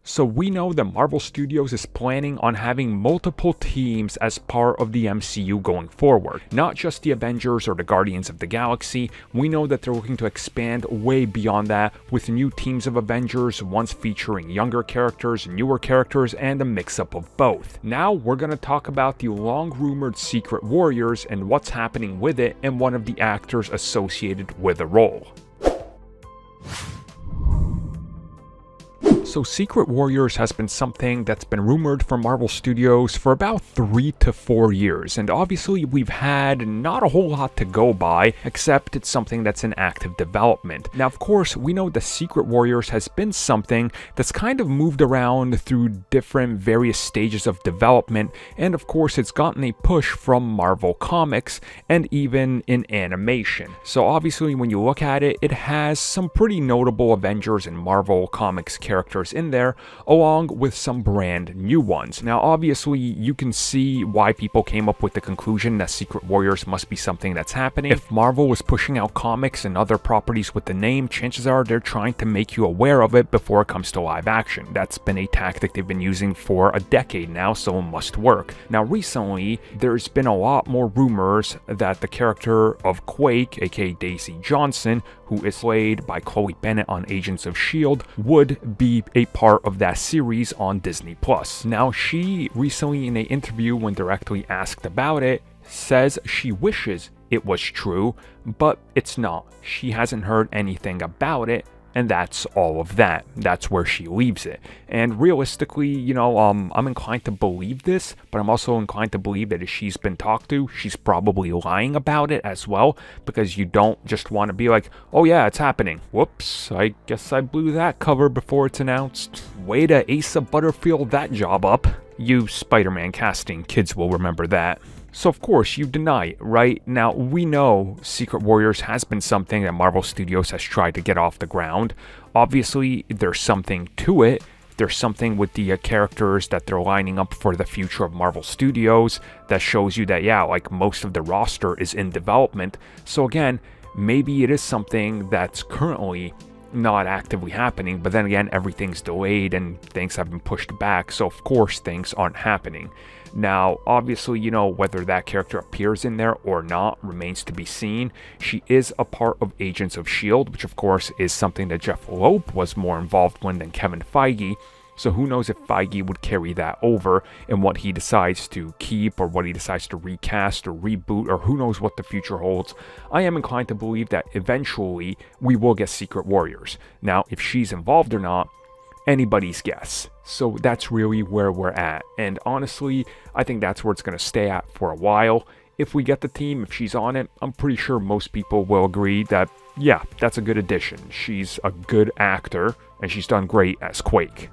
So we know that Marvel Studios is planning on having multiple teams as part of the MCU going forward. Not just the Avengers or the Guardians of the Galaxy, we know that they're looking to expand way beyond that with new teams of Avengers, ones featuring younger characters, newer characters, and a mix-up of both. Now we're going to talk about the long-rumored Secret Warriors and what's happening with it and one of the actors associated with the role. So Secret Warriors has been something that's been rumored from Marvel Studios for about 3 to 4 years, and obviously we've had not a whole lot to go by, except it's something that's in active development. Now of course, we know the Secret Warriors has been something that's kind of moved around through different various stages of development, and of course it's gotten a push from Marvel Comics, and even in animation. So obviously when you look at it, it has some pretty notable Avengers and Marvel Comics characters in there, along with some brand new ones. Now obviously you can see why people came up with the conclusion that Secret Warriors must be something that's happening. If Marvel was pushing out comics and other properties with the name, chances are they're trying to make you aware of it before it comes to live action. That's been a tactic they've been using for a decade now, so it must work. Now recently, there's been a lot more rumors that the character of Quake, aka Daisy Johnson, who is played by Chloe Bennett on Agents of S.H.I.E.L.D., would be a part of that series on Disney+. Now, she recently in an interview when directly asked about it, says she wishes it was true, but it's not. She hasn't heard anything about it, and that's all of that. That's where she leaves it. And realistically, you know, I'm inclined to believe this, but I'm also inclined to believe that if she's been talked to, she's probably lying about it as well, because you don't just want to be like, oh yeah, it's happening. Whoops, I guess I blew that cover before it's announced. Way to Asa Butterfield that job up. You Spider-Man casting kids will remember that. So of course you deny it, right? Now we know Secret Warriors has been something that Marvel Studios has tried to get off the ground. Obviously there's something to it. There's something with the characters that they're lining up for the future of Marvel Studios that shows you that, yeah, like most of the roster is in development. So again, maybe it is something that's currently not actively happening, but then again, everything's delayed and things have been pushed back, so of course things aren't happening. Now, obviously, you know, whether that character appears in there or not remains to be seen. She is a part of Agents of S.H.I.E.L.D., which of course is something that Jeff Loeb was more involved in than Kevin Feige. So who knows if Feige would carry that over and what he decides to keep or what he decides to recast or reboot, or who knows what the future holds. I am inclined to believe that eventually we will get Secret Warriors. Now, if she's involved or not, anybody's guess. So that's really where we're at. And honestly, I think that's where it's going to stay at for a while. If we get the team, if she's on it, I'm pretty sure most people will agree that, yeah, that's a good addition. She's a good actor, and she's done great as Quake.